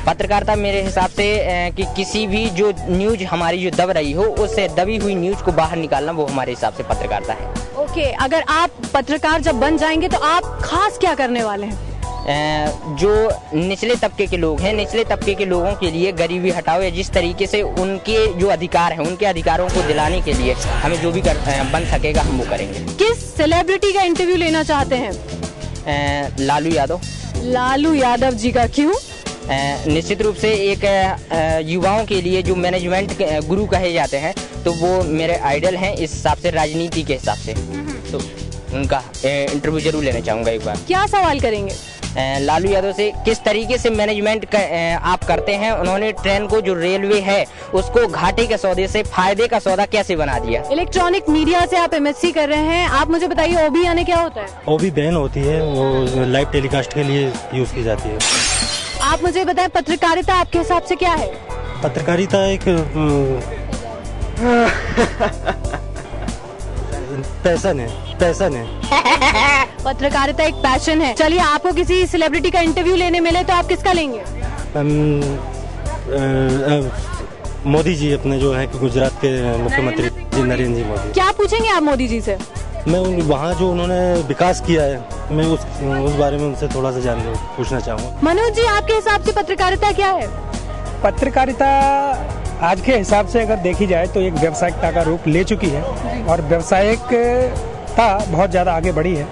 पत्रकारिता मेरे हिसाब से कि किसी भी जो न्यूज हमारी जो दब रही हो, उससे दबी हुई न्यूज को बाहर निकालना, वो हमारे हिसाब से पत्रकारिता है। ओके, अगर आप पत्रकार जब बन जाएंगे तो आप खास क्या करने वाले हैं? जो निचले तबके के लोग हैं, निचले तबके के लोगों के लिए गरीबी हटाओ, या जिस तरीके से उनके जो अधिकार हैं, उनके अधिकारों को दिलाने के लिए हमें जो भी बन सकेगा हम वो करेंगे। किस सेलिब्रिटी का इंटरव्यू लेना चाहते हैं? लालू यादव। लालू यादव जी का क्यों? निश्चित रूप से एक युवाओं के लिए जो मैनेजमेंट गुरु कहे जाते हैं, तो वो मेरे आइडल हैं इस हिसाब से, राजनीति के हिसाब से, तो उनका इंटरव्यू जरूर लेना चाहूँगा एक बार। क्या सवाल करेंगे? लालू यादव से किस तरीके से मैनेजमेंट आप करते हैं, उन्होंने ट्रेन को जो रेलवे है उसको घाटे के सौदे से फायदे का सौदा कैसे बना दिया। इलेक्ट्रॉनिक मीडिया से आप MSc कर रहे हैं, आप मुझे बताइए ओबी यानी क्या होता है? ओबी बैन होती है, वो लाइव टेलीकास्ट के लिए यूज की जाती है। आप मुझे बताएं पत्रकारिता आपके हिसाब से क्या है? पत्रकारिता एक पैशन है। पत्रकारिता एक पैशन है। चलिए, आपको किसी सेलिब्रिटी का इंटरव्यू लेने मिले तो आप किसका लेंगे? मोदी जी, अपने जो है गुजरात के मुख्यमंत्री जी, नरेंद्र जी मोदी। क्या पूछेंगे आप मोदी जी से? मैं वहाँ जो उन्होंने विकास किया है, मैं उस बारे में उनसे थोड़ा सा पूछना चाहूँगा। मनोज जी, आपके हिसाब से पत्रकारिता क्या है? पत्रकारिता आज के हिसाब से अगर देखी जाए तो एक व्यावसायिकता का रूप ले चुकी है और व्यावसायिकता बहुत ज्यादा आगे बढ़ी है,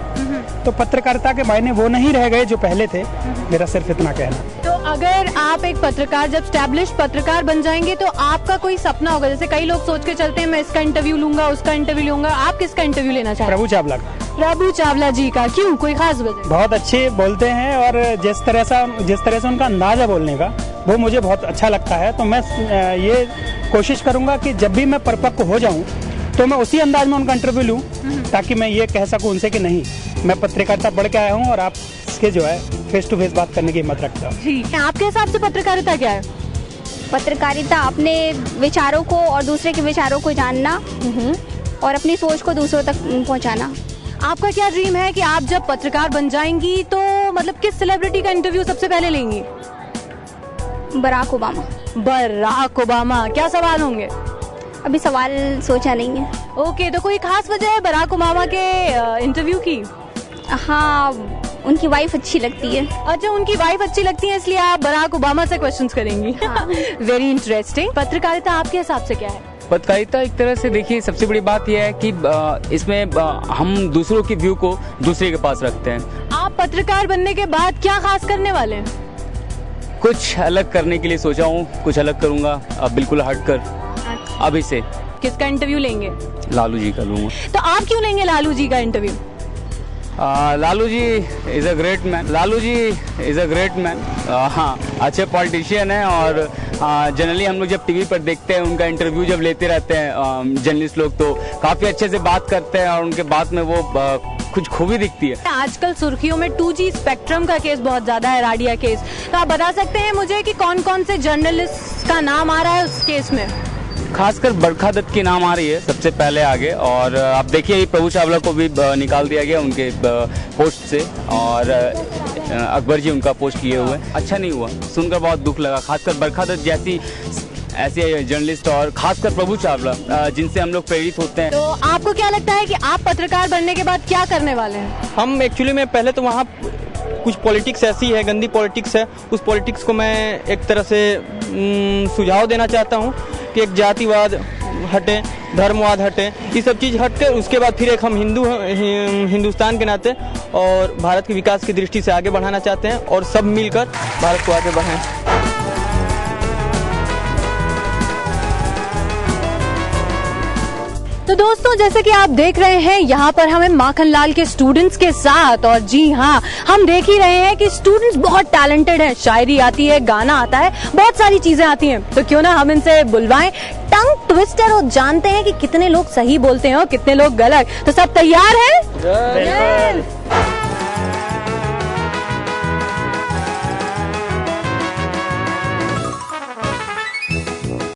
तो पत्रकारिता के मायने वो नहीं रह गए जो पहले थे। मेरा सिर्फ इतना कहना। तो अगर आप एक पत्रकार, जब स्टैब्लिश पत्रकार बन जाएंगे, तो आपका कोई सपना होगा? जैसे कई लोग सोच के चलते हैं मैं इसका इंटरव्यू लूंगा, उसका इंटरव्यू लूंगा, आप किसका इंटरव्यू लेना चाहते हैं? प्रभु चावला का। प्रभु चावला जी का क्यों, कोई खास वजह? बहुत अच्छे बोलते हैं और जिस तरह से उनका अंदाज है बोलने का, वो मुझे बहुत अच्छा लगता है। तो मैं ये कोशिश करूंगा कि जब भी मैं परिपक्व हो जाऊं तो मैं उसी अंदाज में उनका इंटरव्यू लूं, ताकि मैं ये कह सकूं उनसे कि नहीं, मैं पत्रकारिता पढ़ के आया हूं और आपके जो है फेस टू फेस बात करने की हिम्मत रखता हूं। आपके हिसाब से पत्रकारिता क्या है? पत्रकारिता अपने विचारों को और दूसरे के विचारों को जानना और अपनी सोच को दूसरों तक पहुंचाना। आपका क्या ड्रीम है कि आप जब पत्रकार बन जाएंगी तो मतलब किस सेलिब्रिटी का इंटरव्यू सबसे पहले लेंगी? Barack Obama. Barack Obama. क्या सवाल होंगे? अभी सवाल सोचा नहीं है। ओके, तो कोई खास वजह है बराक ओबामा के इंटरव्यू की? हाँ, उनकी वाइफ अच्छी लगती है। अच्छा, उनकी वाइफ अच्छी लगती है इसलिए आप बराक ओबामा से क्वेश्चंस करेंगी। Very interesting. पत्रकारिता आपके हिसाब से क्या है? पत्रकारिता एक तरह से देखिए, सबसे बड़ी बात यह है कि इसमें हम दूसरों की व्यू को दूसरे के पास रखते हैं। आप पत्रकार बनने के बाद क्या खास करने वाले हैं? कुछ अलग करने के लिए सोचा हूँ, कुछ अलग करूँगा अब बिल्कुल हटकर। अभी से किसका इंटरव्यू लेंगे? लालू जी का लूंगा। तो आप क्यों लेंगे लालू जी का interview? Lalu ji is a great man. Lalu ji is a great man. हाँ, अच्छे पॉलिटिशियन हैं और जनरली हम लोग जब टीवी पर देखते हैं उनका इंटरव्यू जब लेते रहते हैं जर्नलिस्ट लोग, तो काफी अच्छे से बात करते हैं और उनके बात में वो कुछ खूबी दिखती है। आजकल सुर्खियों में 2G स्पेक्ट्रम का केस बहुत ज्यादा है, राडिया केस। तो आप बता सकते हैं मुझे कि कौन कौन से जर्नलिस्ट का नाम आ रहा है उस केस में? खासकर बरखा दत्त की नाम आ रही है सबसे पहले आगे, और आप देखिए प्रभु चावला को भी निकाल दिया गया उनके पोस्ट से, और अकबर जी उनका पोस्ट किए हुए। अच्छा नहीं हुआ, सुनकर बहुत दुख लगा। खासकर बरखा दत्त जैसी ऐसे जर्नलिस्ट और खासकर प्रभु चावला जिनसे हम लोग प्रेरित होते हैं। तो आपको क्या लगता है कि आप पत्रकार बनने के बाद क्या करने वाले हैं? हम एक्चुअली में पहले तो वहाँ कुछ पॉलिटिक्स ऐसी है, गंदी पॉलिटिक्स है, उस पॉलिटिक्स को मैं एक तरह से सुझाव देना चाहता हूँ कि एक जातिवाद हटे, धर्मवाद हटे, ये सब चीज़ हट कर उसके बाद फिर एक हम हिंदुस्तान के नाते और भारत के विकास की दृष्टि से आगे बढ़ाना चाहते हैं और सब मिलकर भारत को आगे बढ़ाएं। तो दोस्तों, जैसे कि आप देख रहे हैं यहाँ पर हमें माखनलाल के स्टूडेंट्स के साथ, और जी हाँ, हम देख ही रहे हैं कि स्टूडेंट्स बहुत टैलेंटेड हैं। शायरी आती है, गाना आता है, बहुत सारी चीजें आती हैं। तो क्यों ना हम इनसे बुलवाएं टंग ट्विस्टर और जानते हैं कि कितने लोग सही बोलते हैं और कितने लोग गलत। तो सब तैयार हैं?